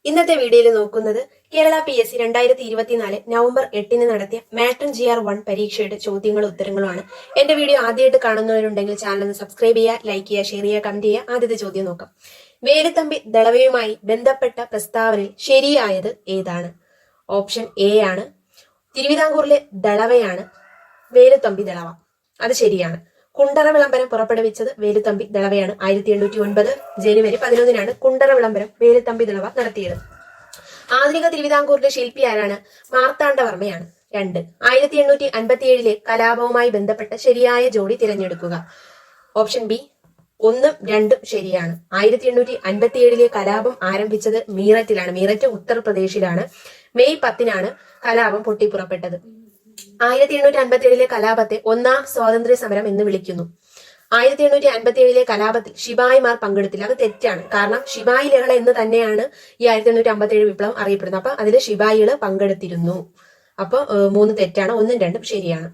ഇന്നത്തെ വീഡിയോയിൽ നോക്കുന്നത് കേരള PSC 2024 നവംബർ 8 നടത്തിയ മാട്രിൻ GR1 പരീക്ഷയുടെ ചോദ്യങ്ങളും ഉത്തരങ്ങളുമാണ്. എന്റെ വീഡിയോ ആദ്യമായിട്ട് കാണുന്നവരുണ്ടെങ്കിൽ ചാനൽ ഒന്ന് സബ്സ്ക്രൈബ് ചെയ്യുക, ലൈക്ക് ചെയ്യുക, ഷെയർ ചെയ്യുക, കമന്റ് ചെയ്യുക. ആദ്യത്തെ ചോദ്യം നോക്കാം. വേലുത്തമ്പി ദളവയുമായി ബന്ധപ്പെട്ട പ്രസ്താവനയിൽ ശരിയായത് ഏതാണ്? ഓപ്ഷൻ എ ആണ്. തിരുവിതാംകൂറിലെ ദളവയാണ് വേലുത്തമ്പി ദളവ. അത് ശരിയാണ്. കുണ്ടറ വിളംബരം പുറപ്പെടുവിച്ചത് വേലുത്തമ്പി ദളവയാണ്. 1809 ജനുവരി 11 കുണ്ടറ വിളംബരം വേലുത്തമ്പി ദളവ നടത്തിയത്. ആധുനിക തിരുവിതാംകൂറിന്റെ ശില്പി ആരാണ്? മാർത്താണ്ഡവർമ്മയാണ്. 2. 1857 കലാപവുമായി ബന്ധപ്പെട്ട ശരിയായ ജോഡി തിരഞ്ഞെടുക്കുക. ഓപ്ഷൻ ബി 1, 2 ശരിയാണ്. 1857 കലാപം ആരംഭിച്ചത് മീററ്റിലാണ്. മീററ്റ് ഉത്തർപ്രദേശിലാണ്. മെയ് 10 കലാപം പൊട്ടിപ്പുറപ്പെട്ടത്. 1857 കലാപത്തെ ഒന്നാം സ്വാതന്ത്ര്യ സമരം എന്ന് വിളിക്കുന്നു. 1857 കലാപത്തിൽ ശിപായിമാർ പങ്കെടുത്തില്ല. അത് തെറ്റാണ്. കാരണം ശിപായി ലഹള എന്ന് തന്നെയാണ് ഈ 1857 വിപ്ലവം അറിയപ്പെടുന്നത്. അപ്പൊ അതിൽ ശിപായികൾ പങ്കെടുത്തിരുന്നു. അപ്പൊ 3 തെറ്റാണ്, 1ഉം 2ഉം ശരിയാണ്.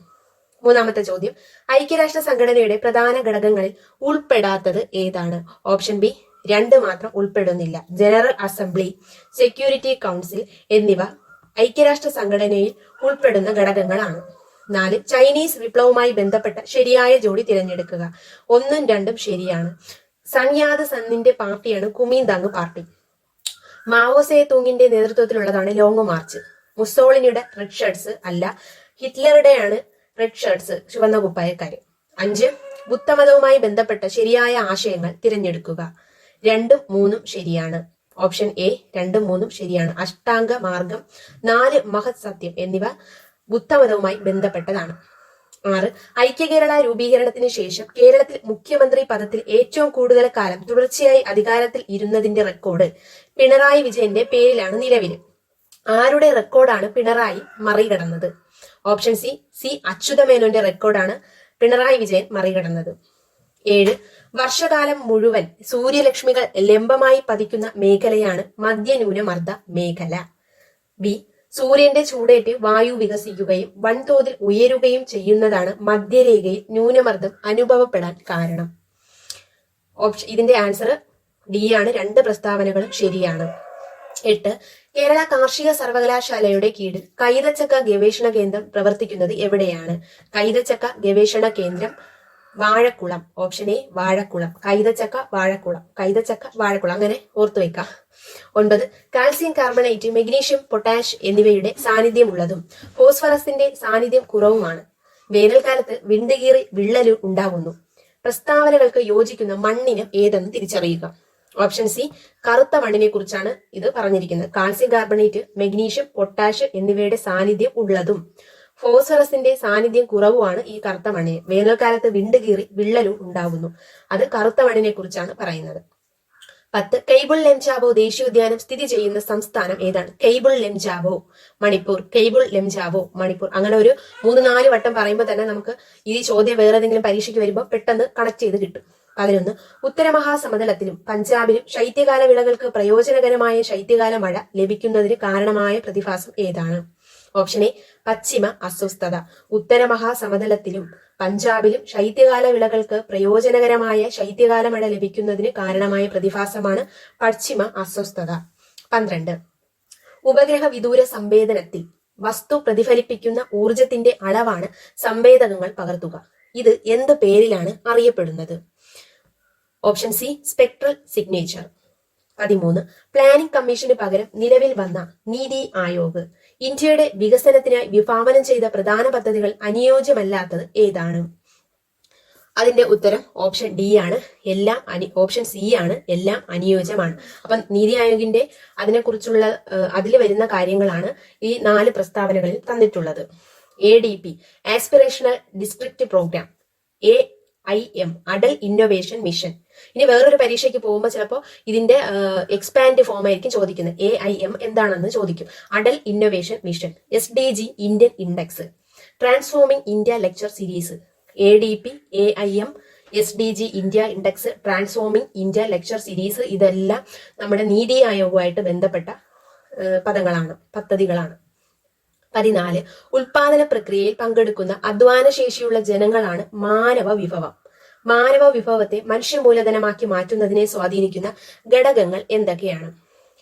മൂന്നാമത്തെ ചോദ്യം, ഐക്യരാഷ്ട്ര സംഘടനയുടെ പ്രധാന ഘടകങ്ങളിൽ ഉൾപ്പെടാത്തത് ഏതാണ്? ഓപ്ഷൻ ബി 2 മാത്രം ഉൾപ്പെടുന്നില്ല. ജനറൽ അസംബ്ലി, സെക്യൂരിറ്റി കൗൺസിൽ എന്നിവ ഐക്യരാഷ്ട്ര സംഘടനയിൽ ഉൾപ്പെടുന്ന ഘടകങ്ങളാണ്. 4. ചൈനീസ് വിപ്ലവവുമായി ബന്ധപ്പെട്ട ശരിയായ ജോഡി തിരഞ്ഞെടുക്കുക. 1ഉം 2ഉം ശരിയാണ്. സൺയാദ് സന്നിന്റെ പാർട്ടിയാണ് കുമീന്താങ് പാർട്ടി. മാവോ സേ തൂങ്ങിന്റെ നേതൃത്വത്തിലുള്ളതാണ് ലോങ് മാർച്ച്. മുസോളിനിയുടെ റെഡ് ഷർട്ട്സ് അല്ല, ഹിറ്റ്ലറുടെയാണ് റെഡ് ഷർട്ട്സ്, ചുവന്ന കുപ്പായക്കാര്. 5. ബുദ്ധമതവുമായി ബന്ധപ്പെട്ട ശരിയായ ആശയങ്ങൾ തിരഞ്ഞെടുക്കുക. 2ഉം 3ഉം ശരിയാണ്. ഓപ്ഷൻ എ 2ഉം 3ഉം ശരിയാണ്. അഷ്ടാംഗ മാർഗം, 4 മഹത് സത്യം എന്നിവ ബുദ്ധമതവുമായി ബന്ധപ്പെട്ടതാണ്. 6. ഐക്യ കേരള രൂപീകരണത്തിന് ശേഷം കേരളത്തിൽ മുഖ്യമന്ത്രി പദത്തിൽ ഏറ്റവും കൂടുതൽ കാലം തുടർച്ചയായി അധികാരത്തിൽ ഇരുന്നതിന്റെ റെക്കോർഡ് പിണറായി വിജയന്റെ പേരിലാണ് നിലവിൽ. ആരുടെ റെക്കോർഡാണ് പിണറായി മറികടന്നത്? ഓപ്ഷൻ സി അച്യുതമേനോന്റെ റെക്കോർഡാണ് പിണറായി വിജയൻ മറികടന്നത്. 7. വർഷകാലം മുഴുവൻ സൂര്യലക്ഷ്മികൾ ലംബമായി പതിക്കുന്ന മേഖലയാണ് മധ്യന്യൂനമർദ്ദ മേഖല. ബി. സൂര്യന്റെ ചൂടേറ്റ് വായു വികസിക്കുകയും വൻതോതിൽ ഉയരുകയും ചെയ്യുന്നതാണ് മധ്യരേഖയിൽ ന്യൂനമർദ്ദം അനുഭവപ്പെടാൻ കാരണം. ഇതിന്റെ ആൻസർ ഡി ആണ്. 2 പ്രസ്താവനകളും ശരിയാണ്. 8. കേരള കാർഷിക സർവകലാശാലയുടെ കീഴിൽ കൈതച്ചക്ക ഗവേഷണ കേന്ദ്രം പ്രവർത്തിക്കുന്നത് എവിടെയാണ്? കൈതച്ചക്ക ഗവേഷണ കേന്ദ്രം വാഴക്കുളം. Option A Vazhakulam. കൈതച്ചക്ക വാഴക്കുളം അങ്ങനെ ഓർത്തു വെക്കാം. 9. കാൽസ്യം കാർബണേറ്റ്, മെഗ്നീഷ്യം, പൊട്ടാഷ് എന്നിവയുടെ സാന്നിധ്യമുള്ളതും ഫോസ്ഫറസിന്റെ സാന്നിധ്യം കുറവുമാണ്. വേനൽക്കാലത്ത് വിണ്ടുകീറി വിള്ളലു ഉണ്ടാകുന്നു. പ്രസ്താവനകൾക്ക് യോജിക്കുന്ന മണ്ണിനം ഏതെന്ന് തിരിച്ചറിയുക. ഓപ്ഷൻ സി കറുത്ത മണ്ണിനെ കുറിച്ചാണ് ഇത് പറഞ്ഞിരിക്കുന്നത്. കാൽസ്യം കാർബണേറ്റ്, മെഗ്നീഷ്യം, പൊട്ടാഷ് എന്നിവയുടെ സാന്നിധ്യം ഉള്ളതും ഫോസ്ഫറസിന്റെ സാന്നിധ്യം കുറവുമാണ് ഈ കറുത്ത മണ്ണിന്. വേനൽക്കാലത്ത് വിണ്ടുകീറി വിള്ളലും ഉണ്ടാകുന്നു. അത് കറുത്ത മണ്ണിനെ കുറിച്ചാണ് പറയുന്നത്. 10. കെയ്ബുൾ ലംജാവോ ദേശീയോദ്യാനം സ്ഥിതി ചെയ്യുന്ന സംസ്ഥാനം ഏതാണ്? കെയ്ബുൾ ലംജാവോ മണിപ്പൂർ. കെയ്ബുൾ ലംജാവോ മണിപ്പൂർ. അങ്ങനെ ഒരു 3-4 വട്ടം പറയുമ്പോൾ തന്നെ നമുക്ക് ഈ ചോദ്യം വേറെ ഏതെങ്കിലും പരീക്ഷയ്ക്ക് വരുമ്പോൾ പെട്ടെന്ന് കണക്ട് ചെയ്ത് കിട്ടും. 11. ഉത്തരമഹാസമതലത്തിലും പഞ്ചാബിലും ശൈത്യകാല വിളകൾക്ക് പ്രയോജനകരമായ ശൈത്യകാല മഴ ലഭിക്കുന്നതിന് കാരണമായ പ്രതിഭാസം ഏതാണ്? ഓപ്ഷൻ എ പശ്ചിമ അസ്വസ്ഥത. ഉത്തരമഹാസമതലത്തിലും പഞ്ചാബിലും ശൈത്യകാല വിളകൾക്ക് പ്രയോജനകരമായ ശൈത്യകാല മഴ ലഭിക്കുന്നതിന് കാരണമായ പ്രതിഭാസമാണ് പശ്ചിമ അസ്വസ്ഥത. 12. ഉപഗ്രഹ വിദൂര സംവേദനത്തിൽ വസ്തു പ്രതിഫലിപ്പിക്കുന്ന ഊർജത്തിന്റെ അളവാണ് സംവേദകങ്ങൾ പകർത്തുക. ഇത് എന്ത് പേരിലാണ് അറിയപ്പെടുന്നത്? Option C spectral signature. 13. Planning commission പകരം നിലവിൽ വന്ന നീതി ആയോഗ് ഇന്ത്യയുടെ വികസനത്തിനായി വിഭാവനം ചെയ്ത പ്രധാന പദ്ധതികൾ അനുയോജ്യമല്ലാത്തത് ഏതാണ്? അതിന്റെ ഉത്തരം ഓപ്ഷൻ ഡി ആണ്. ഓപ്ഷൻ സി ആണ്. എല്ലാം അനുയോജ്യമാണ്. അപ്പം നീതി ആയോഗിന്റെ അതിനെക്കുറിച്ചുള്ള അതിൽ വരുന്ന കാര്യങ്ങളാണ് ഈ 4 പ്രസ്താവനകളിൽ തന്നിട്ടുള്ളത്. ADP aspirational district programme, AIM Atal innovation mission. ഇനി വേറൊരു പരീക്ഷയ്ക്ക് പോകുമ്പോൾ ചിലപ്പോൾ ഇതിന്റെ എക്സ്പാൻഡ് ഫോം ആയിരിക്കും ചോദിക്കുന്നത്. AIM എന്താണെന്ന് ചോദിക്കും. Atal innovation mission. SDG Indian index. Transforming India lecture series. ADP, AIM, SDG India index, transforming India lecture series ഇതെല്ലാം നമ്മുടെ നീതി ആയോഗുമായിട്ട് ബന്ധപ്പെട്ട പദ്ധതികളാണ്. 14. ഉൽപാദന പ്രക്രിയയിൽ പങ്കെടുക്കുന്ന അധ്വാന ശേഷിയുള്ള ജനങ്ങളാണ് മാനവ വിഭവം. മാനവ വിഭവത്തെ മനുഷ്യ മൂലധനമാക്കി മാറ്റുന്നതിനെ സ്വാധീനിക്കുന്ന ഘടകങ്ങൾ എന്തൊക്കെയാണ്?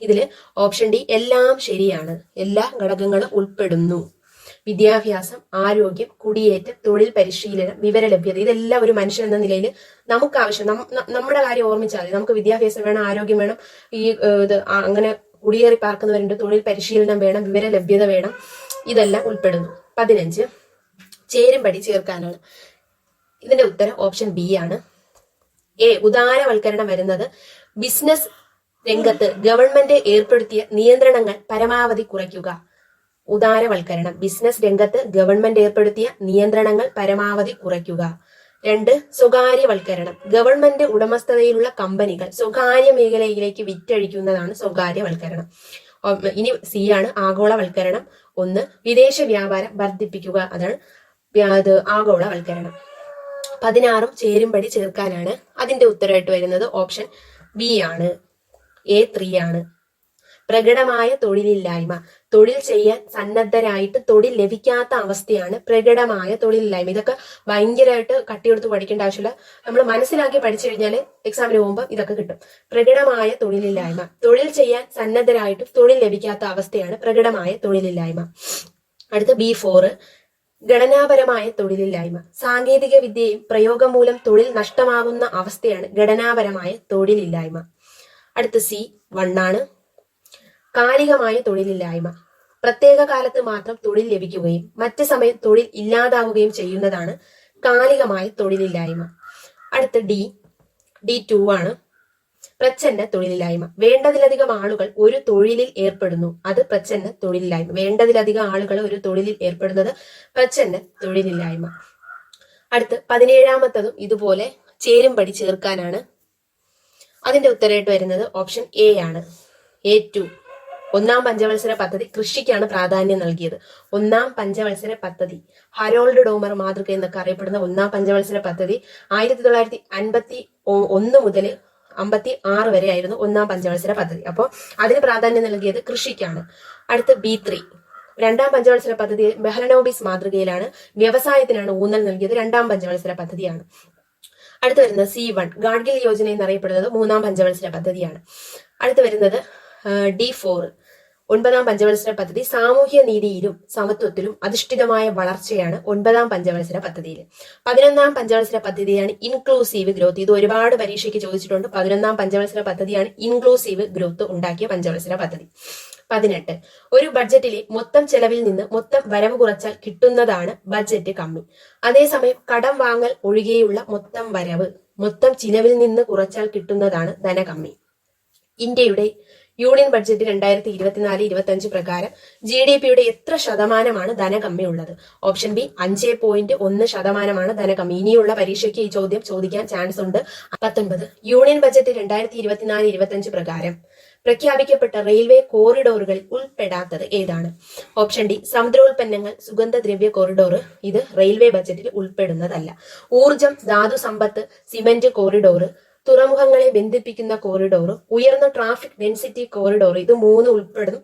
ഇതില് ഓപ്ഷൻ ഡി എല്ലാം ശരിയാണ്. എല്ലാ ഘടകങ്ങളും ഉൾപ്പെടുന്നു. വിദ്യാഭ്യാസം, ആരോഗ്യം, കുടിയേറ്റം, തൊഴിൽ പരിശീലനം, വിവരലഭ്യത, ഇതെല്ലാം ഒരു മനുഷ്യൻ എന്ന നിലയിൽ നമുക്ക് ആവശ്യം. നമ്മുടെ കാര്യം ഓർമ്മിച്ചാൽ മതി. നമുക്ക് വിദ്യാഭ്യാസം വേണം, ആരോഗ്യം വേണം, ഈ അങ്ങനെ കുടിയേറി പാർക്കുന്നവരുണ്ട്, തൊഴിൽ പരിശീലനം വേണം, വിവരലഭ്യത വേണം, ഇതെല്ലാം ഉൾപ്പെടുന്നു. 15 ചേരുംപടി ചേർക്കാനാണ്. ഇതിന്റെ ഉത്തരം ഓപ്ഷൻ ബി ആണ്. എ ഉദാരവൽക്കരണം വരുന്നത് ബിസിനസ് രംഗത്ത് ഗവൺമെന്റ് ഏർപ്പെടുത്തിയ നിയന്ത്രണങ്ങൾ പരമാവധി കുറയ്ക്കുക. ഉദാരവൽക്കരണം, ബിസിനസ് രംഗത്ത് ഗവൺമെന്റ് ഏർപ്പെടുത്തിയ നിയന്ത്രണങ്ങൾ പരമാവധി കുറയ്ക്കുക. 2 സ്വകാര്യവൽക്കരണം, ഗവൺമെന്റ് ഉടമസ്ഥതയിലുള്ള കമ്പനികൾ സ്വകാര്യ മേഖലയിലേക്ക് വിറ്റഴിക്കുന്നതാണ് സ്വകാര്യവൽക്കരണം. ഇനി സി ആണ് ആഗോളവൽക്കരണം. 1 വിദേശ വ്യാപാരം വർദ്ധിപ്പിക്കുക, അതാണ് ആഗോളവൽക്കരണം. 16 ചേരുംപടി ചേർക്കാനാണ്. അതിന്റെ ഉത്തരമായിട്ട് വരുന്നത് ഓപ്ഷൻ ബി ആണ്. A3 ആണ്. പ്രകടമായ തൊഴിലില്ലായ്മ, തൊഴിൽ ചെയ്യാൻ സന്നദ്ധരായിട്ട് തൊഴിൽ ലഭിക്കാത്ത അവസ്ഥയാണ് പ്രകടമായ തൊഴിലില്ലായ്മ. ഇതൊക്കെ ഭയങ്കരമായിട്ട് കട്ടിയെടുത്ത് പഠിക്കേണ്ട ആവശ്യമില്ല. നമ്മൾ മനസ്സിലാക്കി പഠിച്ചു കഴിഞ്ഞാൽ എക്സാമിന് പോകുമ്പോൾ ഇതൊക്കെ കിട്ടും. പ്രകടമായ തൊഴിലില്ലായ്മ, തൊഴിൽ ചെയ്യാൻ സന്നദ്ധരായിട്ട് തൊഴിൽ ലഭിക്കാത്ത അവസ്ഥയാണ് പ്രകടമായ തൊഴിലില്ലായ്മ. അടുത്ത B4 ഘടനാപരമായ തൊഴിലില്ലായ്മ, സാങ്കേതിക വിദ്യയും പ്രയോഗം മൂലം തൊഴിൽ നഷ്ടമാകുന്ന അവസ്ഥയാണ് ഘടനാപരമായ തൊഴിലില്ലായ്മ. അടുത്ത C1 ആണ്. കാലികമായ തൊഴിലില്ലായ്മ, പ്രത്യേക കാലത്ത് മാത്രം തൊഴിൽ ലഭിക്കുകയും മറ്റ് സമയം തൊഴിൽ ഇല്ലാതാവുകയും ചെയ്യുന്നതാണ് കാലികമായ തൊഴിലില്ലായ്മ. അടുത്ത D2 ആണ്. പ്രച്ഛന്ന തൊഴിലില്ലായ്മ, വേണ്ടതിലധികം ആളുകൾ ഒരു തൊഴിലിൽ ഏർപ്പെടുന്നു, അത് പ്രച്ഛന്ന തൊഴിലില്ലായ്മ. വേണ്ടതിലധികം ആളുകൾ ഒരു തൊഴിലിൽ ഏർപ്പെടുന്നത് പ്രച്ഛന്ന തൊഴിലില്ലായ്മ. അടുത്ത് 17ാമത്തതും ഇതുപോലെ ചേരുംപടി ചേർക്കാനാണ്. അതിന്റെ ഉത്തരമായിട്ട് വരുന്നത് ഓപ്ഷൻ എ ആണ്. A2 ഒന്നാം പഞ്ചവത്സര പദ്ധതി കൃഷിക്കാണ് പ്രാധാന്യം നൽകിയത്. ഒന്നാം പഞ്ചവത്സര പദ്ധതി, ഹരോൾഡ് ഡോമർ മാതൃക എന്നൊക്കെ അറിയപ്പെടുന്ന ഒന്നാം പഞ്ചവത്സര പദ്ധതി 1951 മുതൽ 56 വരെ ആയിരുന്നു ഒന്നാം പഞ്ചവത്സര പദ്ധതി. അപ്പോൾ അതിന് പ്രാധാന്യം നൽകിയത് കൃഷിക്കാണ്. അടുത്ത് B3 രണ്ടാം പഞ്ചവത്സര പദ്ധതി മെഹലനോബിസ് മാതൃകയിലാണ്, വ്യവസായത്തിനാണ് ഊന്നൽ നൽകിയത്, രണ്ടാം പഞ്ചവത്സര പദ്ധതിയാണ്. അടുത്ത് വരുന്നത് C1 ഗാഡ്ഗിൽ യോജന എന്നറിയപ്പെടുന്നത് മൂന്നാം പഞ്ചവത്സര പദ്ധതിയാണ്. അടുത്ത് വരുന്നത് D4 ഒൻപതാം പഞ്ചവത്സര പദ്ധതി സാമൂഹ്യ നീതിയിലും സമത്വത്തിലും അധിഷ്ഠിതമായ വളർച്ചയാണ് ഒൻപതാം പഞ്ചവത്സര പദ്ധതിയിൽ. 11ാം പഞ്ചവത്സര പദ്ധതിയാണ് ഇൻക്ലൂസീവ് ഗ്രോത്ത്. ഇത് ഒരുപാട് പരീക്ഷയ്ക്ക് ചോദിച്ചിട്ടുണ്ട്. 11ാം പഞ്ചവത്സര പദ്ധതിയാണ് ഇൻക്ലൂസീവ് ഗ്രോത്ത് ഉണ്ടാക്കിയ പഞ്ചവത്സര പദ്ധതി. 18 ഒരു ബഡ്ജറ്റിലെ മൊത്തം ചെലവിൽ നിന്ന് മൊത്തം വരവ് കുറച്ചാൽ കിട്ടുന്നതാണ് ബഡ്ജറ്റ് കമ്മി. അതേസമയം കടം വാങ്ങൽ ഒഴികെയുള്ള മൊത്തം വരവ് മൊത്തം ചിലവിൽ നിന്ന് കുറച്ചാൽ കിട്ടുന്നതാണ് ധനകമ്മി. ഇന്ത്യയുടെ യൂണിയൻ ബഡ്ജറ്റ് 2024-25 പ്രകാരം GDPയുടെ എത്ര ശതമാനമാണ് ധനകമ്മി ഉള്ളത്? Option B 5.1% ധനകമ്മി. ഇനിയുള്ള പരീക്ഷയ്ക്ക് ഈ ചോദ്യം ചോദിക്കാൻ ചാൻസ് ഉണ്ട്. 19 യൂണിയൻ ബഡ്ജറ്റ് 2024-25 പ്രകാരം പ്രഖ്യാപിക്കപ്പെട്ട റെയിൽവേ കോറിഡോറുകളിൽ ഉൾപ്പെടാത്തത് ഏതാണ്? ഓപ്ഷൻ ഡി സമുദ്രോൽപ്പന്നങ്ങൾ, സുഗന്ധദ്രവ്യ കോറിഡോർ, ഇത് റെയിൽവേ ബഡ്ജറ്റിൽ ഉൾപ്പെടുന്നതല്ല. ഊർജം, ധാതു സമ്പത്ത്, സിമന്റ് കോറിഡോർ, തുറമുഖങ്ങളെ ബന്ധിപ്പിക്കുന്ന കോറിഡോർ, ഉയർന്ന ട്രാഫിക് ഡെൻസിറ്റി കോറിഡോർ, ഇത് 3 ഉൾപ്പെടും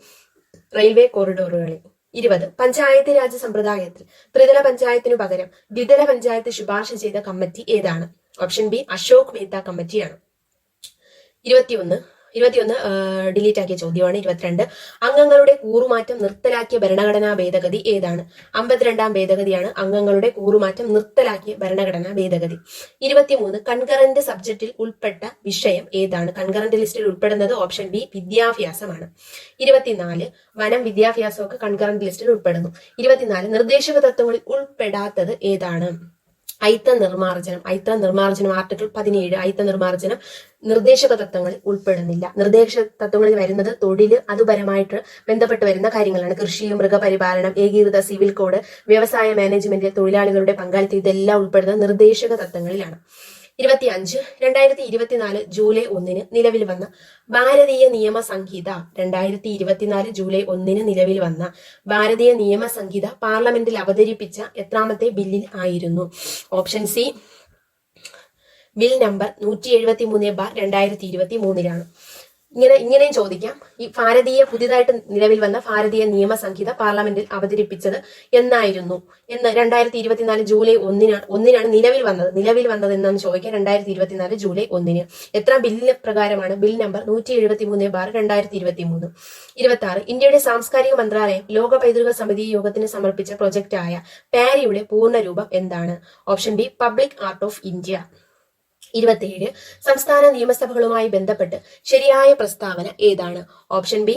റെയിൽവേ കോറിഡോറുകളിൽ. 20 പഞ്ചായത്ത് രാജ് സമ്പ്രദായത്തിൽ ത്രിതല പഞ്ചായത്തിനു പകരം ദ്വിതല പഞ്ചായത്ത് ശുപാർശ ചെയ്ത കമ്മിറ്റി ഏതാണ്? ഓപ്ഷൻ ബി അശോക് മേത്ത കമ്മിറ്റിയാണ്. 21 ഡിലീറ്റ് ആക്കിയ ചോദ്യമാണ്. 22 അംഗങ്ങളുടെ കൂറുമാറ്റം നിർത്തലാക്കിയ ഭരണഘടനാ ഭേദഗതി ഏതാണ്? 52ാം ഭേദഗതിയാണ് അംഗങ്ങളുടെ കൂറുമാറ്റം നിർത്തലാക്കിയ ഭരണഘടനാ ഭേദഗതി. 23 കൺകറന്റ് സബ്ജക്റ്റിൽ ഉൾപ്പെട്ട വിഷയം ഏതാണ്? കൺകറന്റ് ലിസ്റ്റിൽ ഉൾപ്പെടുന്നത് ഓപ്ഷൻ ബി വിദ്യാഭ്യാസമാണ്. 24 വനം, വിദ്യാഭ്യാസമൊക്കെ കൺകറന്റ് ലിസ്റ്റിൽ ഉൾപ്പെടുന്നു. 24 നിർദ്ദേശക തത്വങ്ങളിൽ ഉൾപ്പെടാത്തത് ഏതാണ്? അയിത്ത നിർമ്മാർജ്ജനം ആർട്ടിക്കിൾ 17 അയിത്ത നിർമ്മാർജ്ജനം നിർദ്ദേശക തത്വങ്ങളിൽ ഉൾപ്പെടുന്നില്ല. നിർദ്ദേശക തത്വങ്ങളിൽ വരുന്നത് തൊഴിൽ അതുപരമായിട്ട് ബന്ധപ്പെട്ട് വരുന്ന കാര്യങ്ങളാണ്. കൃഷി, മൃഗപരിപാലനം, ഏകീകൃത സിവിൽ കോഡ്, വ്യവസായ മാനേജ്മെന്റ്, തൊഴിലാളികളുടെ പങ്കാളിത്തം, ഇതെല്ലാം ഉൾപ്പെടുന്ന നിർദ്ദേശക തത്വങ്ങളിലാണ്. 25 2024 ജൂലൈ 1 നിലവിൽ വന്ന ഭാരതീയ നിയമസംഹിത 2024 ജൂലൈ 1 നിലവിൽ വന്ന ഭാരതീയ നിയമസംഹിത പാർലമെന്റിൽ അവതരിപ്പിച്ച എത്രാമത്തെ ബില്ലിൽ ആയിരുന്നു? ഓപ്ഷൻ സി ബിൽ നമ്പർ 173/2023 ഇങ്ങനെയും ചോദിക്കാം. ഈ പുതിയതായിട്ട് നിലവിൽ വന്ന ഭാരതീയ നിയമസംഹിത പാർലമെന്റിൽ അവതരിപ്പിച്ചത് എന്നായിരുന്നു എന്ന് 2024 ജൂലൈ ഒന്നിനാണ് നിലവിൽ വന്നത് എന്നാണ് ചോദിക്കാം. 2024 ജൂലൈ 1 എത്ര ബില്ല് പ്രകാരമാണ്? Bill number 173/2023. 26 ഇന്ത്യയുടെ സാംസ്കാരിക മന്ത്രാലയം ലോക പൈതൃക സമിതി യോഗത്തിന് സമർപ്പിച്ച പ്രൊജക്റ്റായ പാരിയുടെ പൂർണ്ണരൂപം എന്താണ്? Option B public art of India. 27 സംസ്ഥാന നിയമസഭകളുമായി ബന്ധപ്പെട്ട് ശരിയായ പ്രസ്താവന ഏതാണ്? ഓപ്ഷൻ ബി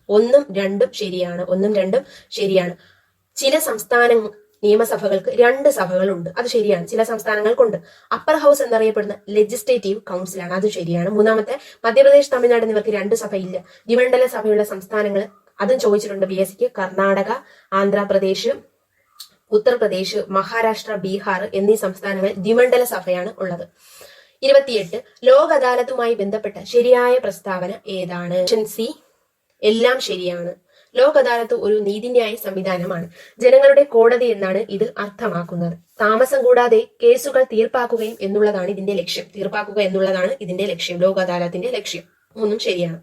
1ഉം 2ഉം ശരിയാണ്. ചില സംസ്ഥാന നിയമസഭകൾക്ക് 2 സഭകളുണ്ട്, അത് ശരിയാണ്. ചില സംസ്ഥാനങ്ങൾക്കുണ്ട്. അപ്പർ ഹൗസ് എന്നറിയപ്പെടുന്ന ലെജിസ്ലേറ്റീവ് കൗൺസിലാണ്, അത് ശരിയാണ്. മൂന്നാമത്തെ മധ്യപ്രദേശ്, തമിഴ്നാട് എന്നിവർക്ക് 2 സഭയില്ല. ദ്വിമണ്ഡല സഭയുള്ള സംസ്ഥാനങ്ങൾ അതും ചോദിച്ചിട്ടുണ്ട് BSc. കർണാടക, ആന്ധ്രാപ്രദേശ്, ഉത്തർപ്രദേശ്, മഹാരാഷ്ട്ര, ബീഹാർ എന്നീ സംസ്ഥാനങ്ങളിൽ ദ്വിമണ്ഡല സഭയാണ് ഉള്ളത്. 28 ലോക് അദാലത്തുമായി ബന്ധപ്പെട്ട ശരിയായ പ്രസ്താവന ഏതാണ്? ഓപ്ഷൻ സി എല്ലാം ശരിയാണ്. ലോക് അദാലത്ത് ഒരു നീതിന്യായ സംവിധാനമാണ്. ജനങ്ങളുടെ കോടതി എന്നാണ് ഇത് അർത്ഥമാക്കുന്നത്. താമസം കൂടാതെ കേസുകൾ തീർപ്പാക്കുക എന്നുള്ളതാണ് ഇതിന്റെ ലക്ഷ്യം. ലോക് അദാലത്തിന്റെ ലക്ഷ്യം. 3ഉം ശരിയാണ്.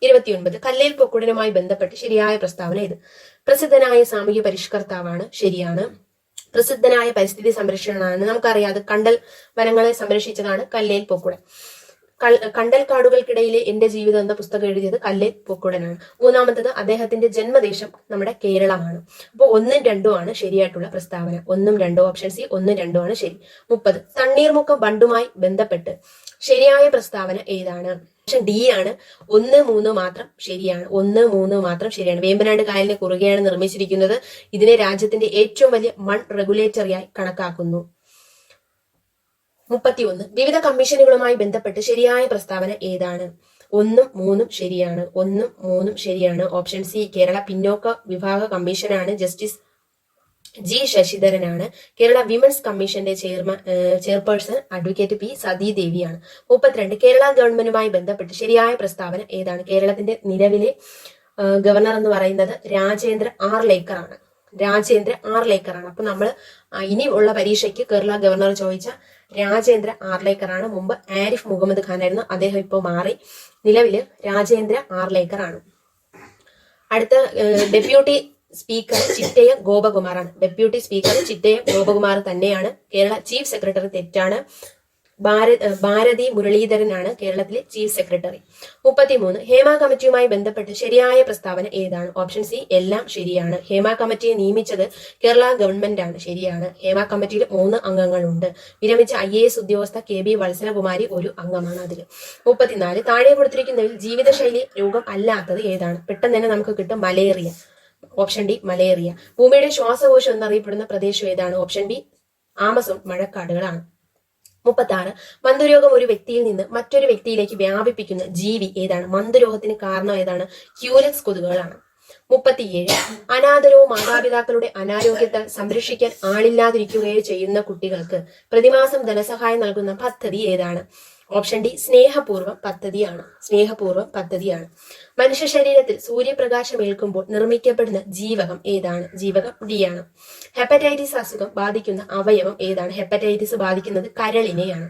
29 കല്ലേൽ പൊക്കുടനുമായി ബന്ധപ്പെട്ട് ശരിയായ പ്രസ്താവന ഏത്? പ്രസിദ്ധനായ സാമൂഹ്യ പരിഷ്കർത്താവാണ്, ശരിയാണ്. പ്രസിദ്ധനായ പരിസ്ഥിതി സംരക്ഷണമാണ്, നമുക്കറിയാതെ കണ്ടൽ വനങ്ങളെ സംരക്ഷിച്ചതാണ് കല്ലേൽ പൊക്കുടൻ. കണ്ടൽ കാടുകൾക്കിടയിലെ എന്റെ ജീവിതം എന്ന പുസ്തകം എഴുതിയത് കല്ലേൽ പൊക്കുടനാണ്. മൂന്നാമത്തത് അദ്ദേഹത്തിന്റെ ജന്മദേശം നമ്മുടെ കേരളമാണ്. അപ്പോൾ 1ഉം 2ഉം ആണ് ശരിയായിട്ടുള്ള പ്രസ്താവന. 1ഉം 2ഉം ഓപ്ഷൻ സി 1ഉം 2ഉം ആണ് ശരി. 30 തണ്ണീർമുക്കം ബണ്ടുമായി ബന്ധപ്പെട്ട് ശരിയായ പ്രസ്താവന ഏതാണ്? ഓപ്ഷൻ ഡി ആണ്. 1, 3 മാത്രം ശരിയാണ്. 1, 3 മാത്രം ശരിയാണ്. വേമ്പനാട് കായലിന് കുറുകെയാണ് നിർമ്മിച്ചിരിക്കുന്നത്. ഇതിനെ രാജ്യത്തിന്റെ ഏറ്റവും വലിയ മൺ റെഗുലേറ്ററിയായി കണക്കാക്കുന്നു. 31 വിവിധ കമ്മീഷനുകളുമായി ബന്ധപ്പെട്ട് ശരിയായ പ്രസ്താവന ഏതാണ്? 1ഉം 3ഉം ശരിയാണ്. 1ഉം 3ഉം ശരിയാണ്. ഓപ്ഷൻ സി കേരള പിന്നോക്ക വിഭാഗ കമ്മീഷനാണ്. ജസ്റ്റിസ് ജി ശശിധരനാണ്. കേരള വിമൻസ് കമ്മീഷന്റെ ചെയർപേഴ്സൺ അഡ്വക്കേറ്റ് പി സതീദേവിയാണ്. 32 കേരള ഗവൺമെന്റുമായി ബന്ധപ്പെട്ട് ശരിയായ പ്രസ്താവന ഏതാണ്? കേരളത്തിന്റെ നിലവിലെ ഗവർണർ എന്ന് പറയുന്നത് രാജേന്ദ്ര ആർ ലേക്കറാണ്. അപ്പൊ നമ്മൾ ഇനി ഉള്ള പരീക്ഷയ്ക്ക് കേരള ഗവർണർ ചോദിച്ച രാജേന്ദ്ര ആർലേക്കറാണ്. മുമ്പ് ആരിഫ് മുഹമ്മദ് ഖാൻ ആയിരുന്നു, അദ്ദേഹം ഇപ്പോൾ മാറി. നിലവില് രാജേന്ദ്ര ആർലേക്കറാണ്. അടുത്ത ഡെപ്യൂട്ടി സ്പീക്കർ ചിറ്റയ ഗോപകുമാറാണ്. ഗോപകുമാർ തന്നെയാണ്. കേരള ചീഫ് സെക്രട്ടറി തെറ്റാണ്. ഭാരതി മുരളീധരനാണ് കേരളത്തിലെ ചീഫ് സെക്രട്ടറി. 33 ഹേമ കമ്മിറ്റിയുമായി ബന്ധപ്പെട്ട് ശരിയായ പ്രസ്താവന ഏതാണ്? ഓപ്ഷൻ സി എല്ലാം ശരിയാണ്. ഹേമ കമ്മിറ്റിയെ നിയമിച്ചത് കേരള ഗവൺമെന്റ് ആണ്, ശരിയാണ്. ഹേമ കമ്മിറ്റിയിൽ 3 അംഗങ്ങളുണ്ട്. വിരമിച്ച IAS ഉദ്യോഗസ്ഥ KB വത്സലകുമാരി ഒരു അംഗമാണ് അതിൽ. 34 താഴെ കൊടുത്തിരിക്കുന്നതിൽ ജീവിതശൈലി രോഗം അല്ലാത്തത് ഏതാണ്? പെട്ടെന്ന് തന്നെ നമുക്ക് കിട്ടും മലേറിയ. Option D malaria. ഭൂമിയുടെ ശ്വാസകോശം എന്നറിയപ്പെടുന്ന പ്രദേശം ഏതാണ്? ഓപ്ഷൻ ബി ആമസോൺ മഴക്കാടുകളാണ്. 36 മന്ദരോഗം ഒരു വ്യക്തിയിൽ നിന്ന് മറ്റൊരു വ്യക്തിയിലേക്ക് വ്യാപിപ്പിക്കുന്ന ജീവി ഏതാണ്? മന്ദരോഗത്തിന് കാരണം ഏതാണ്? ക്യൂലെക്സ് കൊതുകുകളാണ്. 37 അനാഥരോ മാതാപിതാക്കളുടെ അനാരോഗ്യത്താൽ സംരക്ഷിക്കാൻ ആളില്ലാതിരിക്കുകയോ ചെയ്യുന്ന കുട്ടികൾക്ക് പ്രതിമാസം ധനസഹായം നൽകുന്ന പദ്ധതി ഏതാണ്? ഓപ്ഷൻ ഡി സ്നേഹപൂർവ്വം പദ്ധതിയാണ്. മനുഷ്യ ശരീരത്തിൽ സൂര്യപ്രകാശം ഏൽക്കുമ്പോൾ നിർമ്മിക്കപ്പെടുന്ന ജീവകം ഏതാണ്? ജീവകം ഡി ആണ്. ഹെപ്പറ്റൈറ്റിസ് അസുഖം ബാധിക്കുന്ന അവയവം ഏതാണ്? ഹെപ്പറ്റൈറ്റിസ് ബാധിക്കുന്നത് കരളിനെയാണ്.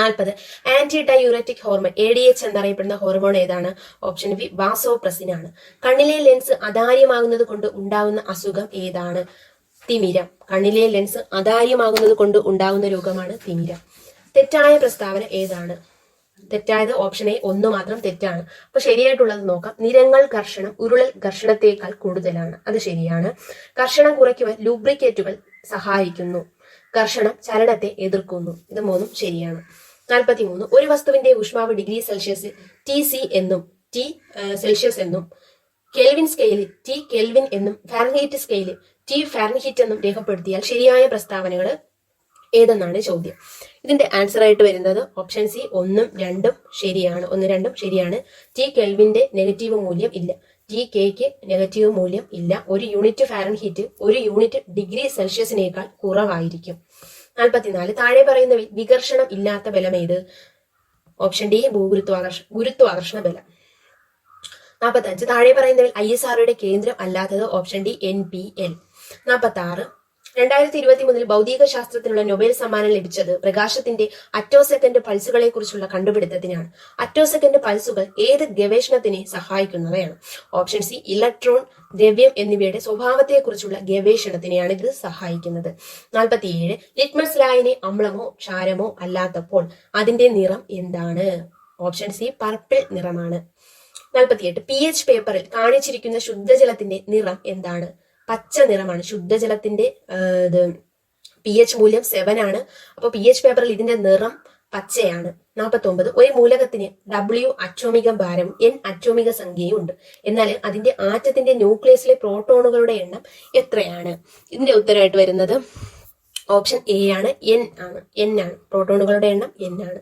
40 ആന്റി ഡയൂററ്റിക് ഹോർമോൺ ADH എന്നറിയപ്പെടുന്ന ഹോർമോൺ ഏതാണ്? ഓപ്ഷൻ ബി വാസോപ്രസിൻ ആണ്. കണ്ണിലെ ലെൻസ് അതാര്യമാകുന്നത് കൊണ്ട് ഉണ്ടാകുന്ന അസുഖം ഏതാണ്? തിമിരം. കണ്ണിലെ ലെൻസ് അതാര്യമാകുന്നത് കൊണ്ട് ഉണ്ടാകുന്ന രോഗമാണ് തിമിരം. തെറ്റായ പ്രസ്താവന ഏതാണ്? തെറ്റായത് ഓപ്ഷൻ എ 1 മാത്രം തെറ്റാണ്. അപ്പൊ ശരിയായിട്ടുള്ളത് നോക്കാം. നിരങ്ങൾ ഘർഷണം ഉരുളൽ ഘർഷണത്തേക്കാൾ കൂടുതലാണ്, അത് ശരിയാണ്. ഘർഷണം കുറയ്ക്കുവാൻ ലൂബ്രിക്കേറ്റുകൾ സഹായിക്കുന്നു. ഘർഷണം ചലനത്തെ എതിർക്കുന്നു, ഇത് 3ഉം ശരിയാണ്. 43 ഒരു വസ്തുവിന്റെ ഊഷ്മാവ് ഡിഗ്രി സെൽഷ്യസിൽ TC എന്നും T സെൽഷ്യസ് എന്നും കെൽവിൻ സ്കെയിലിൽ T കെൽവിൻ എന്നും ഫാരൻഹീറ്റ് സ്കെയിലിൽ T ഫാരൻഹീറ്റ് എന്നും രേഖപ്പെടുത്തിയാൽ ശരിയായ പ്രസ്താവനകൾ ഏതെന്നാണ് ചോദ്യം. ഇതിന്റെ ആൻസർ ആയിട്ട് വരുന്നത് ഓപ്ഷൻ സി 1ഉം 2ഉം ശരിയാണ്. 1, 2ഉം ശരിയാണ്. T കെൽവിന്റെ നെഗറ്റീവ് മൂല്യം ഇല്ല. T Kക്ക് നെഗറ്റീവ് മൂല്യം ഇല്ല. 1 യൂണിറ്റ് ഫാരൻഹീറ്റ് 1 യൂണിറ്റ് ഡിഗ്രി സെൽഷ്യസിനേക്കാൾ കുറവായിരിക്കും. 44 താഴെ പറയുന്നവയിൽ വികർഷണം ഇല്ലാത്ത ബലം ഏത്? ഓപ്ഷൻ ഡി ഗുരുത്വാകർഷണ ബലം. 45 താഴെ പറയുന്നവയിൽ ISROയുടെ കേന്ദ്രം അല്ലാത്തത്? Option D NPL. 46 2023 ഭൗതിക ശാസ്ത്രത്തിനുള്ള നൊബേൽ സമ്മാനം ലഭിച്ചത് പ്രകാശത്തിന്റെ അറ്റോസെക്കൻഡ് പൾസുകളെ കുറിച്ചുള്ള കണ്ടുപിടുത്തത്തിനാണ്. അറ്റോസെക്കൻഡ് പൾസുകൾ ഏത് ഗവേഷണത്തിനെ സഹായിക്കുന്നവയാണ്? ഓപ്ഷൻ സി ഇലക്ട്രോൺ, ദ്രവ്യം എന്നിവയുടെ സ്വഭാവത്തെക്കുറിച്ചുള്ള ഗവേഷണത്തിനെയാണ് ഇത് സഹായിക്കുന്നത്. 47 ലിറ്റ്മസ് ലായനി അമ്ലമോ ക്ഷാരമോ അല്ലാത്തപ്പോൾ അതിന്റെ നിറം എന്താണ്? ഓപ്ഷൻ സി പർപ്പിൾ നിറമാണ്. 48 pH പേപ്പറിൽ കാണിച്ചിരിക്കുന്ന ശുദ്ധജലത്തിന്റെ നിറം എന്താണ്? പച്ച നിറമാണ്. ശുദ്ധജലത്തിന്റെ pH മൂല്യം 7 ആണ്. അപ്പോൾ pH പേപ്പറിൽ ഇതിന്റെ നിറം പച്ചയാണ്. 49 ഒരു മൂലകത്തിന് W അറ്റോമിക ഭാരവും N അറ്റോമിക സംഖ്യയും ഉണ്ട്. എന്നാൽ അതിന്റെ ആറ്റത്തിന്റെ ന്യൂക്ലിയസിലെ പ്രോട്ടോണുകളുടെ എണ്ണം എത്രയാണ്? ഇതിന്റെ ഉത്തരമായിട്ട് വരുന്നത് ഓപ്ഷൻ എ ആണ്, N ആണ്. പ്രോട്ടോണുകളുടെ എണ്ണം N ആണ്.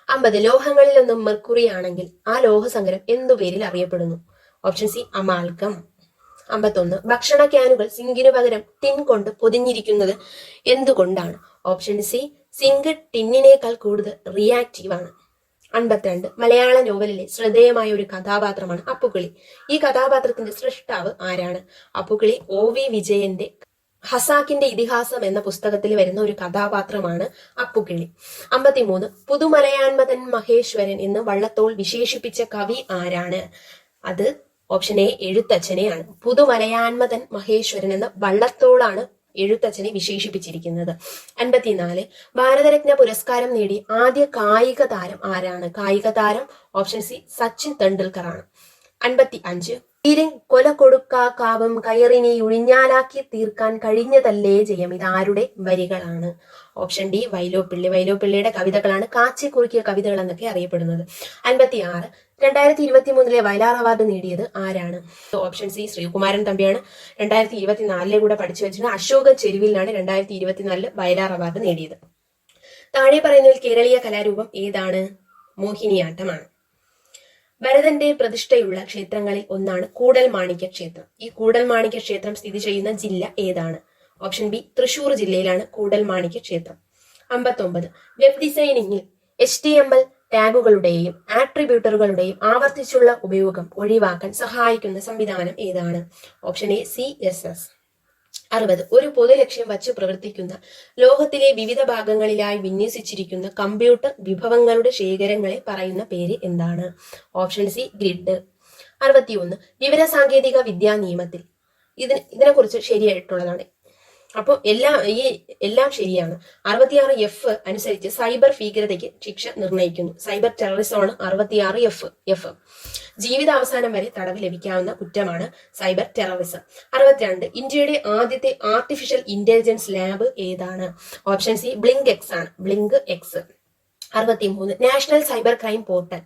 50 ലോഹങ്ങളിലൊന്നും മെർക്കുറി ആണെങ്കിൽ ആ ലോഹസങ്കരം എന്തു പേരിൽ അറിയപ്പെടുന്നു? Option C amalgam. 51 ഭക്ഷണ ക്യാനുകൾ സിങ്കിനു പകരം ടിൻ കൊണ്ട് പൊതിഞ്ഞിരിക്കുന്നത് എന്തുകൊണ്ടാണ്? ഓപ്ഷൻ സി സിങ്ക് ടിന്നിനേക്കാൾ കൂടുതൽ റിയാക്റ്റീവ് ആണ്. 52 മലയാള നോവലിലെ ശ്രദ്ധേയമായ ഒരു കഥാപാത്രമാണ് അപ്പുക്കിളി. ഈ കഥാപാത്രത്തിന്റെ സൃഷ്ടാവ് ആരാണ്? അപ്പുക്കിളി OV വിജയന്റെ ഹസാക്കിന്റെ ഇതിഹാസം എന്ന പുസ്തകത്തിൽ വരുന്ന ഒരു കഥാപാത്രമാണ് അപ്പുക്കിളി. 53 പുതുമലയാൻമതൻ മഹേശ്വരൻ എന്ന് വള്ളത്തോൾ വിശേഷിപ്പിച്ച കവി ആരാണ്? അത് ഓപ്ഷൻ എ എഴുത്തച്ഛനെയാണ്. പുതുമലയാൻമതൻ മഹേശ്വരൻ എന്ന വള്ളത്തോളാണ് എഴുത്തച്ഛനെ വിശേഷിപ്പിച്ചിരിക്കുന്നത്. 54 ഭാരതരത്ന പുരസ്കാരം നേടിയ ആദ്യ കായിക താരം ആരാണ്? കായിക താരം ഓപ്ഷൻ സി സച്ചിൻ തെണ്ടുൽക്കർ ആണ്. 55 തീരെ കൊല കൊടുക്കാക്കാവും കയറിനെ ഒഴിഞ്ഞാലാക്കി തീർക്കാൻ കഴിഞ്ഞതല്ലേ ജയം. ഇത് ആരുടെ വരികളാണ്? Option D Vyloppilli. വൈലോപ്പിള്ളിയുടെ കവിതകളാണ് കാച്ചി കുറുക്കിയ കവിതകൾ എന്നൊക്കെ അറിയപ്പെടുന്നത്. 56 2023 വയലാർ അവാർഡ് നേടിയത് ആരാണ്? Option C Sreekumaran തമ്പിയാണ്. 2024 കൂടെ പഠിച്ചു വെച്ചിട്ടുണ്ട്. അശോക ചെരുവിലാണ് 2024 വയലാർ അവാർഡ് നേടിയത്. താഴെ പറയുന്നതിൽ കേരളീയ കലാരൂപം ഏതാണ്? മോഹിനിയാട്ടമാണ്. ഭരതന്റെ പ്രതിഷ്ഠയുള്ള ക്ഷേത്രങ്ങളിൽ ഒന്നാണ് കൂടൽമാണിക്യ ക്ഷേത്രം. ഈ കൂടൽമാണിക്യ ക്ഷേത്രം സ്ഥിതി ചെയ്യുന്ന ജില്ല ഏതാണ്? ഓപ്ഷൻ ബി തൃശൂർ ജില്ലയിലാണ് കൂടൽമാണിക്യ ക്ഷേത്രം. 59 വെബ് ഡിസൈനിങ്ങിൽ HTML ടാഗുകളുടെയും ആട്രിബ്യൂട്ടറുകളുടെയും ആവർത്തിച്ചുള്ള ഉപയോഗം ഒഴിവാക്കാൻ സഹായിക്കുന്ന സംവിധാനം ഏതാണ്? Option A CSS. 60 ഒരു പൊതു ലക്ഷ്യം വച്ച് പ്രവർത്തിക്കുന്ന ലോകത്തിലെ വിവിധ ഭാഗങ്ങളിലായി വിന്യസിച്ചിരിക്കുന്ന കമ്പ്യൂട്ടർ വിഭവങ്ങളുടെ ശേഖരങ്ങളെ പറയുന്ന പേര് എന്താണ്? Option C grid. 61 വിവരസാങ്കേതിക വിദ്യാ നിയമത്തിൽ ഇതിനെക്കുറിച്ച് ശരിയായിട്ടുള്ളതാണ്. അപ്പോൾ എല്ലാം ശരിയാണ്. 66F അനുസരിച്ച് സൈബർ ഭീകരതയ്ക്ക് ശിക്ഷ നിർണയിക്കുന്നു. Cyber ടെററിസമാണ് 66F. ജീവിതാവസാനം വരെ തടവ് ലഭിക്കാവുന്ന കുറ്റമാണ് സൈബർ ടെററിസം. 62 ഇന്ത്യയുടെ ആദ്യത്തെ ആർട്ടിഫിഷ്യൽ ഇന്റലിജൻസ് ലാബ് ഏതാണ്? ഓപ്ഷൻ സി ബ്ലിങ്ക് എക്സ് ആണ്. Blink X. 63 national cyber crime portal.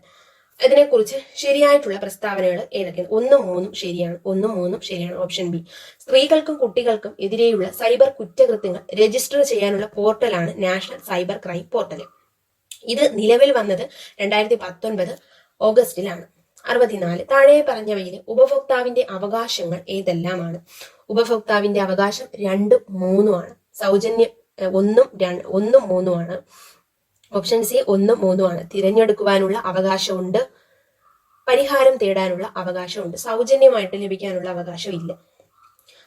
ഇതിനെക്കുറിച്ച് ശരിയായിട്ടുള്ള പ്രസ്താവനകൾ ഏതൊക്കെയാണ്? 1, 3 ശരിയാണ്. 1, 3 ശരിയാണ്. ഓപ്ഷൻ ബി സ്ത്രീകൾക്കും കുട്ടികൾക്കും എതിരെയുള്ള സൈബർ കുറ്റകൃത്യങ്ങൾ രജിസ്റ്റർ ചെയ്യാനുള്ള പോർട്ടലാണ് നാഷണൽ സൈബർ ക്രൈം പോർട്ടൽ. ഇത് നിലവിൽ വന്നത് 2019 ഓഗസ്റ്റിലാണ്. 64 താഴെ പറഞ്ഞവയിൽ ഉപഭോക്താവിന്റെ അവകാശങ്ങൾ ഏതെല്ലാമാണ്? ഉപഭോക്താവിന്റെ അവകാശം 2, 3 ആണ്. സൗജന്യം 1, 3 ആണ്. ഓപ്ഷൻ സി 1, 3 ആണ്. തിരഞ്ഞെടുക്കുവാനുള്ള അവകാശമുണ്ട്. പരിഹാരം തേടാനുള്ള അവകാശമുണ്ട്. സൗജന്യമായിട്ട് ലഭിക്കാനുള്ള അവകാശം ഇല്ല.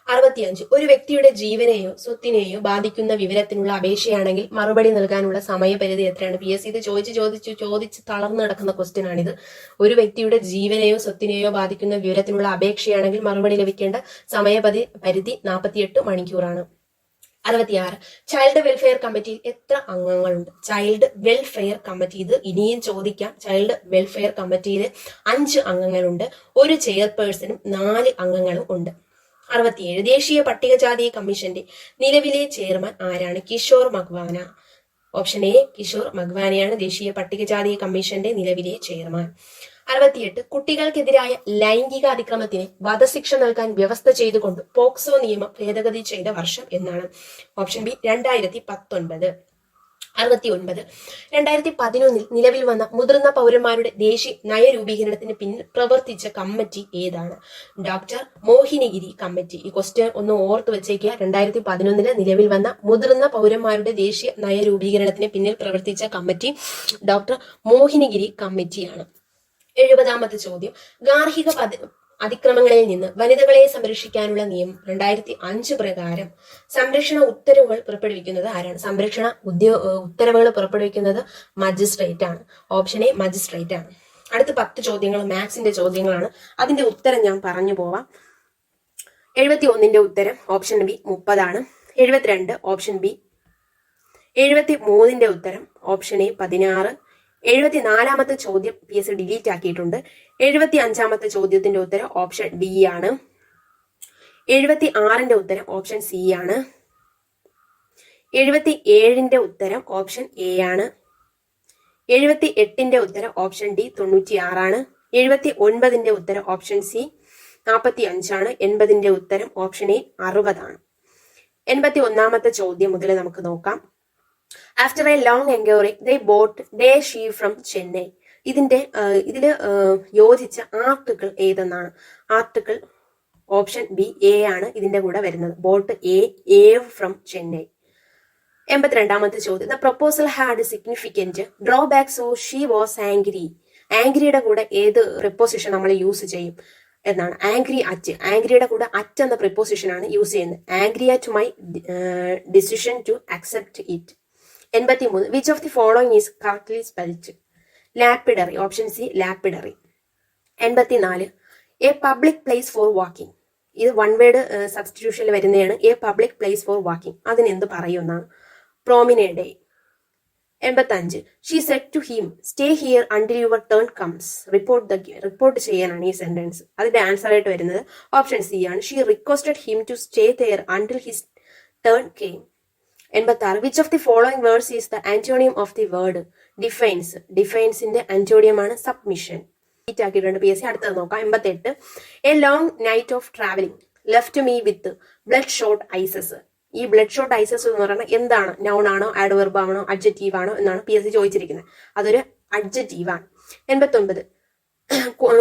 65 ഒരു വ്യക്തിയുടെ ജീവനെയോ സ്വത്തിനെയോ ബാധിക്കുന്ന വിവരത്തിനുള്ള അപേക്ഷയാണെങ്കിൽ മറുപടി നൽകാനുള്ള സമയപരിധി എത്രയാണ്? PSC ഇത് ചോദിച്ച് തളർന്നു കിടക്കുന്ന ക്വസ്റ്റ്യൻ ആണിത്. ഒരു വ്യക്തിയുടെ ജീവനെയോ സ്വത്തിനെയോ ബാധിക്കുന്ന വിവരത്തിനുള്ള അപേക്ഷയാണെങ്കിൽ മറുപടി ലഭിക്കേണ്ട സമയപരിധി 48 മണിക്കൂറാണ്. 66 ചൈൽഡ് വെൽഫെയർ കമ്മിറ്റിയിൽ എത്ര അംഗങ്ങളുണ്ട്? ചൈൽഡ് വെൽഫെയർ കമ്മിറ്റി, ഇത് ഇനിയും ചോദിക്കാം. ചൈൽഡ് വെൽഫെയർ കമ്മിറ്റിയിൽ 5 അംഗങ്ങളുണ്ട്. ഒരു ചെയർപേഴ്സണും 4 അംഗങ്ങളും ഉണ്ട്. 67 ദേശീയ പട്ടികജാതി കമ്മീഷന്റെ നിലവിലെ ചെയർമാൻ ആരാണ്? കിഷോർ മക്വാന. ഓപ്ഷൻ എ കിഷോർ മക്വാനയാണ് ദേശീയ പട്ടികജാതി കമ്മീഷന്റെ നിലവിലെ ചെയർമാൻ. 68 കുട്ടികൾക്കെതിരായ ലൈംഗിക അതിക്രമത്തിന് വധശിക്ഷ നൽകാൻ വ്യവസ്ഥ ചെയ്തുകൊണ്ട് പോക്സോ നിയമം ഭേദഗതി ചെയ്ത വർഷം എന്നാണ്? Option B 2019. 69 2011 നിലവിൽ വന്ന മുതിർന്ന പൗരന്മാരുടെ ദേശീയ നയരൂപീകരണത്തിന് പിന്നിൽ പ്രവർത്തിച്ച കമ്മിറ്റി ഏതാണ്? Doctor Mohini Giri committee. ഈ ക്വസ്റ്റ്യൻ ഒന്ന് ഓർത്ത് വെച്ചേക്കുക. 2011 നിലവിൽ വന്ന മുതിർന്ന പൗരന്മാരുടെ ദേശീയ നയരൂപീകരണത്തിന് പിന്നിൽ പ്രവർത്തിച്ച കമ്മിറ്റി ഡോക്ടർ മോഹിനിഗിരി കമ്മിറ്റിയാണ്. 70ാമത്തെ ചോദ്യം അതിക്രമങ്ങളിൽ നിന്ന് വനിതകളെ സംരക്ഷിക്കാനുള്ള നിയമം 2005 പ്രകാരം സംരക്ഷണ ഉത്തരവുകൾ പുറപ്പെടുവിക്കുന്നത് ആരാണ്? സംരക്ഷണ ഉത്തരവുകൾ പുറപ്പെടുവിക്കുന്നത് മജിസ്ട്രേറ്റ് ആണ്. ഓപ്ഷൻ എ മജിസ്ട്രേറ്റ് ആണ്. അടുത്ത 10 ചോദ്യങ്ങൾ മാത്സിന്റെ ചോദ്യങ്ങളാണ്. അതിന്റെ ഉത്തരം ഞാൻ പറഞ്ഞു പോവാം. 71ന്റെ ഉത്തരം ഓപ്ഷൻ ബി 30 ആണ്. 72 ഓപ്ഷൻ ബി. 73ന്റെ ഉത്തരം ഓപ്ഷൻ എ 16. 74ാമത്തെ ചോദ്യം PSC ഡിലീറ്റ് ആക്കിയിട്ടുണ്ട്. 75ാമത്തെ ചോദ്യത്തിന്റെ ഉത്തരം ഓപ്ഷൻ ഡി ആണ്. 76ന്റെ ഉത്തരം ഓപ്ഷൻ സി ആണ്. 77ന്റെ ഉത്തരം ഓപ്ഷൻ എ ആണ്. 78ന്റെ ഉത്തരം ഓപ്ഷൻ ഡി 96 ആണ്. 79ന്റെ ഉത്തരം ഓപ്ഷൻ സി 45 ആണ്. 80ന്റെ ഉത്തരം ഓപ്ഷൻ എ 60 ആണ്. 81ാമത്തെ ചോദ്യം മുതൽ നമുക്ക് നോക്കാം. After a long inquiry, they bought their sheep from Chennai. ഇതില് യോജിച്ച ആർട്ടിക്കിൾ ഏതെന്നാണ്? ആർട്ടിക്കിൾ ഓപ്ഷൻ ബി എ ആണ് ഇതിന്റെ കൂടെ വരുന്നത്. Bought a from Chennai. 82ാമത്തെ ചോദ്യം. The proposal had significant drawbacks, so she was angry. ആംഗ്രിയുടെ കൂടെ ഏത് പ്രിപ്പോസിഷൻ നമ്മൾ യൂസ് ചെയ്യും എന്നാണ്? Angry at. ആംഗ്രിയുടെ കൂടെ അറ്റ് എന്ന പ്രിപ്പോസിഷൻ ആണ് യൂസ് ചെയ്യുന്നത്. Angry at my decision to accept it. 83. Which of the following is correctly spelled? Lapidary. Option C lapidary. 84. A public place for walking. ഇത് വൺ വേർഡ് സബ്സ്റ്റിറ്റ്യൂഷനിൽ വരുന്നതാണ്. A public place for walking. അതിനെന്ത് പറയുന്നതാണ്? പ്രോമിനേഡ്. 85. She said to him, stay here until your turn comes. Report ചെയ്യാനാണ് ഈ sentence. അതിന്റെ answer ആയിട്ട് വരുന്നത് option C ആണ്. She requested him to stay there until his turn came. 86. Which of the following words is the antonym of the word defense? ഡിഫൈൻസിന്റെ antonym ആണ് submission. ആക്കിയിട്ടുണ്ട് PSC. അടുത്തത് നോക്കാം. 88. A long night of travelling left me with bloodshot eyes. ഈ bloodshot ഐസസ് എന്ന് പറയുന്നത് എന്താണ്? Noun ആണോ, ആഡ്വർബ് ആണോ, അഡ്ജക്റ്റീവ് ആണോ എന്നാണ് PSC ചോദിച്ചിരിക്കുന്നത്. അതൊരു അഡ്ജക്റ്റീവ് ആണ്. 89.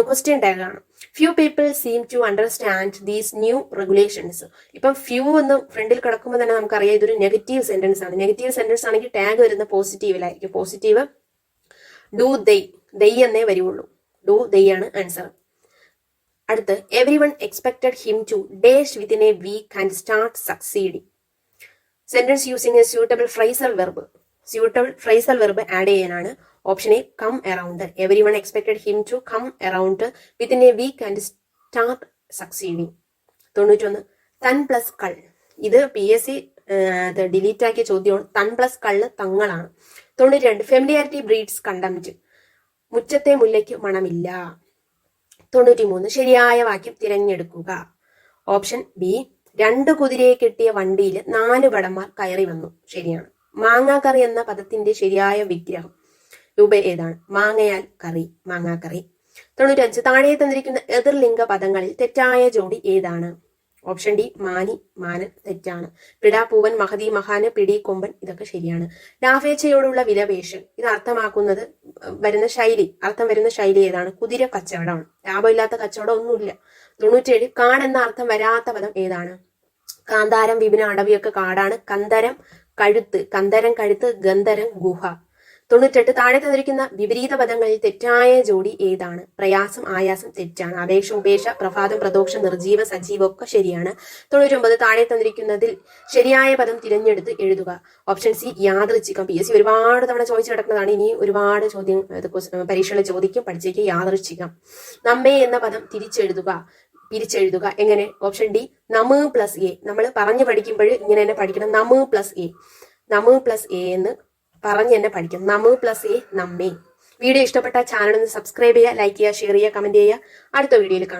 ക്വസ്റ്റ്യൻ ടാഗ് ആണ്. Few people seem to understand these new regulations. ഇപ്പം ഫ്യൂ എന്ന് ഫ്രണ്ടിൽ കിടക്കുമ്പോൾ തന്നെ നമുക്കറിയാം ഇതൊരു നെഗറ്റീവ് സെന്റൻസ് ആണ്. നെഗറ്റീവ് സെന്റൻസ് ആണെങ്കിൽ ടാഗ് വരുന്ന പോസിറ്റീവിലായിരിക്കും. പോസിറ്റീവ് ഡു ദൈ എന്നേ വരുള്ളൂ. ഡു ദൈ ആണ് ആൻസർ. അടുത്ത് everyone expected him to dash within a week and start succeeding. Sentence using a suitable phrasal verb. Suitable phrasal verb add ചെയ്യാനാണ്. Option A come around. Everyone expected him to come around within a week and start succeeding. 91. തൻ plus കൾ. ഇത് PSC delete ആക്കിയ ചോദ്യമാണ്. തൻ plus കള്ള് തങ്ങളാണ്. 92. Familiarity breeds contempt. മുറ്റത്തെ മുല്ലയ്ക്ക് മണമില്ല. 93. ശരിയായ വാക്യം തിരഞ്ഞെടുക്കുക. Option B. 2 കുതിരയെ കെട്ടിയ വണ്ടിയിൽ 4 ഭടന്മാർ കയറി വന്നു. ശരിയാണ്. മാങ്ങാക്കറി എന്ന പദത്തിന്റെ ശരിയായ വിഗ്രഹം രൂപ ഏതാണ്? മാങ്ങയാൽ കറി, മാങ്ങാക്കറി. 95. താഴെ തന്നിരിക്കുന്ന എതിർലിംഗ പദങ്ങളിൽ തെറ്റായ ജോഡി ഏതാണ്? ഓപ്ഷൻ ഡി മാനി, മാനൻ. തെറ്റാണ്. പിടാ, പൂവൻ, മഹതി, മഹാന്, പിടി, കൊമ്പൻ. ഇതൊക്കെ ശരിയാണ്. ലാഭേച്ഛയോടുള്ള വിലപേശൽ. ഇത് അർത്ഥമാക്കുന്നത് അർത്ഥം വരുന്ന ശൈലി ഏതാണ്? കുതിര കച്ചവടമാണ്. ലാഭമില്ലാത്ത കച്ചവടം ഒന്നുമില്ല. 97. കാട് എന്ന അർത്ഥം വരാത്ത പദം ഏതാണ്? കാന്താരം, വിപിന, അടവിയൊക്കെ കാടാണ്. കന്തരം കഴുത്ത്, ഗന്ധരം ഗുഹ. 98. താഴെ തന്നിരിക്കുന്ന വിപരീത പദങ്ങളിൽ തെറ്റായ ജോഡി ഏതാണ്? പ്രയാസം, ആയാസം. തെറ്റാണ്. അപേക്ഷ, ഉപേക്ഷ, പ്രഭാതം, പ്രദോഷം, നിർജീവ, സജീവം ഒക്കെ ശരിയാണ്. 99. താഴെ തന്നിരിക്കുന്നതിൽ ശരിയായ പദം തിരഞ്ഞെടുത്ത് എഴുതുക. Option C യാദൃച്ഛികം. PSC ഒരുപാട് തവണ ചോദിച്ചു കിടക്കുന്നതാണ്. ഇനി ഒരുപാട് ചോദ്യം പരീക്ഷകളിൽ ചോദിക്കും. പഠിച്ചേക്ക്. യാദൃച്ഛികം. നമ്മെ എന്ന പദം പിരിച്ചെഴുതുക. എങ്ങനെ? ഓപ്ഷൻ ഡി നമ് പ്ലസ് എ. നമ്മൾ പറഞ്ഞു പഠിക്കുമ്പോൾ ഇങ്ങനെ തന്നെ പഠിക്കണം. നമ് പ്ലസ് എ എന്ന് പറഞ്ഞ് തന്നെ പഠിക്കണം. നമ് പ്ലസ് എ നമ്മേ. വീഡിയോ ഇഷ്ടപ്പെട്ട ചാനൽ ഒന്ന് സബ്സ്ക്രൈബ് ചെയ്യുക, ലൈക്ക് ചെയ്യുക, ഷെയർ ചെയ്യുക, കമന്റ് ചെയ്യുക. അടുത്ത വീഡിയോയിൽ കാണാം.